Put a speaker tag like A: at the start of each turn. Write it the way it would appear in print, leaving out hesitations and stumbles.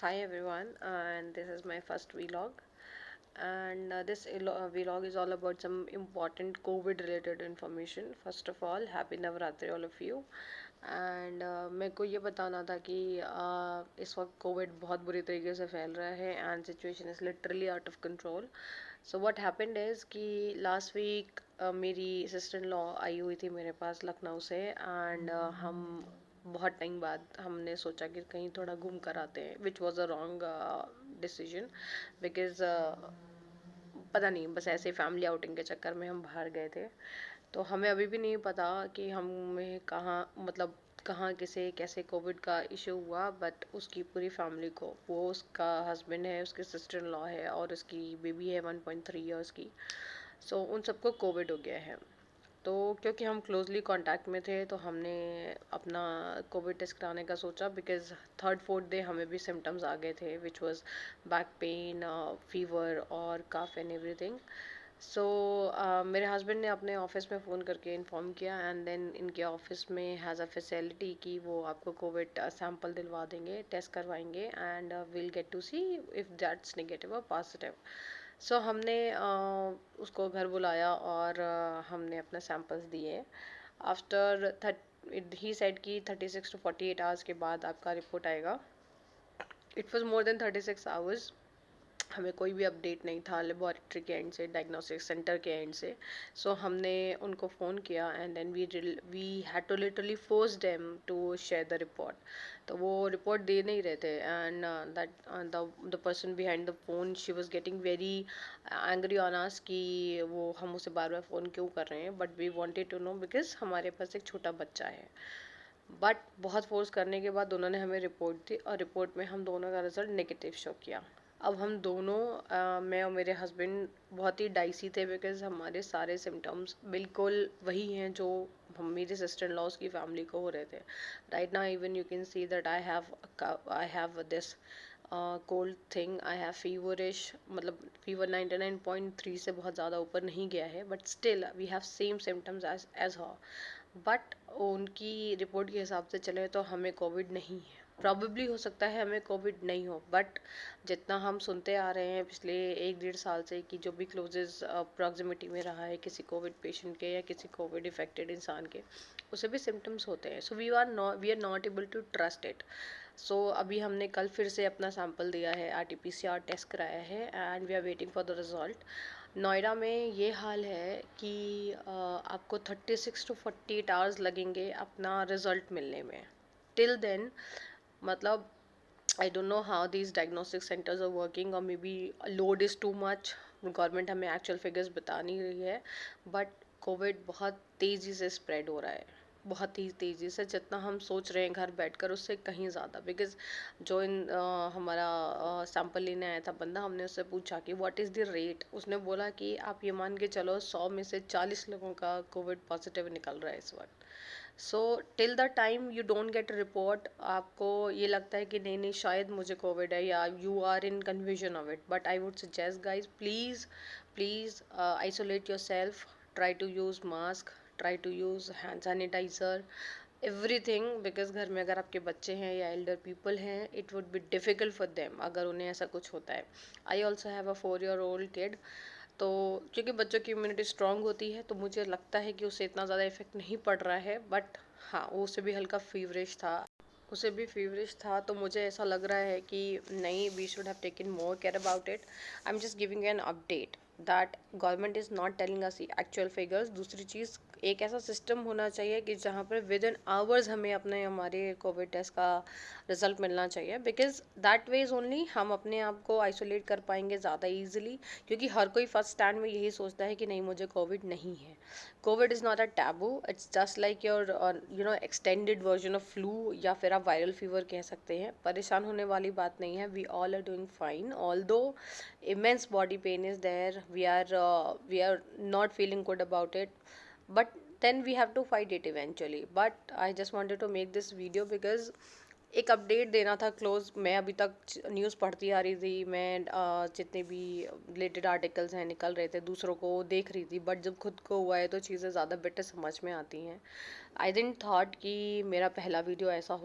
A: Hi everyone, and this is my first vlog. And this vlog is all about some important COVID related information. First of all, happy Navratri all of you. And मेरे को ये बताना था कि इस वक्त Covid बहुत बुरी तरीके से फैल रहा है and situation is literally out of control. So what happened is कि लास्ट वीक मेरी सिस्टर इन लॉ आई हुई थी मेरे पास लखनऊ से. एंड हम बहुत टाइम बाद हमने सोचा कि कहीं थोड़ा घूम कर आते हैं, which was a wrong decision. Because पता नहीं, बस ऐसे फैमिली आउटिंग के चक्कर में हम बाहर गए थे. तो हमें अभी भी नहीं पता कि हमें कहाँ, मतलब कहाँ किसे कैसे कोविड का इशू हुआ. बट उसकी पूरी फैमिली को, वो उसका हस्बैंड है, उसकी सिस्टर इन लॉ है और उसकी बेबी है 1.3 ईयर्स की. सो उन सबको कोविड हो गया है. तो क्योंकि हम क्लोजली कांटेक्ट में थे तो हमने अपना कोविड टेस्ट कराने का सोचा. बिकॉज थर्ड फोर्थ डे हमें भी सिम्टम्स आ गए थे, which was back pain, fever और कफ एंड एवरीथिंग. सो मेरे हस्बैंड ने अपने ऑफिस में फ़ोन करके इन्फॉर्म किया. एंड देन इनके ऑफिस में हैज़ अ फैसिलिटी कि वो आपको कोविड सैंपल दिलवा देंगे, टेस्ट करवाएंगे and will get to see if that's negative और पॉजिटिव. सो हमने उसको घर बुलाया और हमने अपना सैंपल्स दिए. आफ्टर ही सेड कि 36 to 48 आवर्स के बाद आपका रिपोर्ट आएगा. It was more than 36 hours. हमें कोई भी अपडेट नहीं था लेबोरेटरी के एंड से, डायग्नोस्टिक सेंटर के एंड से. सो हमने उनको फ़ोन किया and then we had to literally force them to share the report. तो वो रिपोर्ट दे नहीं रहे थे. And that the person behind the phone, she was getting very angry on us कि वो हम उसे बार बार फ़ोन क्यों कर रहे हैं. But we wanted to know because हमारे पास एक छोटा बच्चा है. बट बहुत फोर्स करने के बाद उन्होंने हमें रिपोर्ट दी और रिपोर्ट में हम दोनों का रिजल्ट नेगेटिव शो किया. अब हम दोनों, मैं और मेरे हस्बैंड बहुत ही डाइसी थे बिकॉज हमारे सारे सिम्टम्स बिल्कुल वही हैं जो हम मेरे सिस्टर इन लॉज की फैमिली को हो रहे थे. Right now even you can see that I have this cold thing. I have feverish, मतलब फीवर 99.3 से बहुत ज़्यादा ऊपर नहीं गया है, but still we have same symptoms as her. But उनकी रिपोर्ट के हिसाब से चले तो हमें कोविड नहीं है. प्रॉबेबली हो सकता है हमें कोविड नहीं हो, बट जितना हम सुनते आ रहे हैं पिछले 1-1.5 साल से कि जो भी क्लोजेस्ट प्रॉक्सिमिटी में रहा है किसी कोविड पेशेंट के या किसी कोविड इफेक्टेड इंसान के, उसे भी सिम्टम्स होते हैं. So we are not able to trust it. So अभी हमने कल फिर से अपना सैंपल दिया है, RT-PCR टेस्ट कराया है and we are waiting for the result. Noida में ये हाल है कि आपको 36 to 48 आवर्स लगेंगे अपना रिजल्ट मिलने में. टिल देन, मतलब I don't know how these diagnostic centres are working, और may be load is too much. Government हमें एक्चुअल फिगर्स बता नहीं रही है. बट कोविड बहुत तेज़ी से स्प्रेड हो रहा है, बहुत ही तेज़ी से. जितना हम सोच रहे हैं घर बैठकर उससे कहीं ज़्यादा. बिकॉज जो हमारा सैंपल लेने आया था बंदा, हमने उससे पूछा कि व्हाट इज़ द रेट. उसने बोला कि आप ये मान के चलो 100 में से 40 लोगों का कोविड पॉजिटिव निकल रहा है इस वक्त. So till the time you don't get report, आपको ये लगता है कि नहीं नहीं शायद मुझे कोविड है, या you are in confusion of it. But I would suggest guys, please please isolate yourself. Try to use mask, try to use hand sanitizer, everything. Because घर में अगर आपके बच्चे हैं या एल्डर पीपल हैं, it would be difficult for them अगर उन्हें ऐसा कुछ होता है. I also have a 4-year-old kid. तो क्योंकि बच्चों की इम्यूनिटी स्ट्रांग होती है तो मुझे लगता है कि उसे इतना ज़्यादा इफेक्ट नहीं पड़ रहा है. बट हाँ, वो उसे भी हल्का फीवरिश था. तो मुझे ऐसा लग रहा है कि नहीं, we should have taken more care about it. I am just giving an update that government is not telling us actual figures. दूसरी चीज़, एक ऐसा सिस्टम होना चाहिए कि जहाँ पर विद इन आवर्स हमें हमारे कोविड टेस्ट का रिजल्ट मिलना चाहिए. Because that way is only हम अपने आप को आइसोलेट कर पाएंगे ज़्यादा ईजिली. क्योंकि हर कोई फर्स्ट स्टैंड में यही सोचता है कि नहीं, मुझे कोविड नहीं है. Covid is not a taboo, it's just like your extended version of flu, या फिर आप वायरल फीवर कह सकते हैं. परेशान होने वाली बात नहीं है. We all are doing fine, although immense body pain is there. We are not feeling good about it, but then we have to fight it eventually. But I just wanted to make this video because एक update देना था close. मैं अभी तक news पढ़ती आ रही थी, मैं जितने भी रिलेटेड आर्टिकल्स हैं निकल रहे थे, दूसरों को देख रही थी. बट जब खुद को हुआ है तो चीज़ें ज़्यादा बेटर समझ में आती हैं. आई डिडंट थॉट कि मेरा पहला वीडियो ऐसा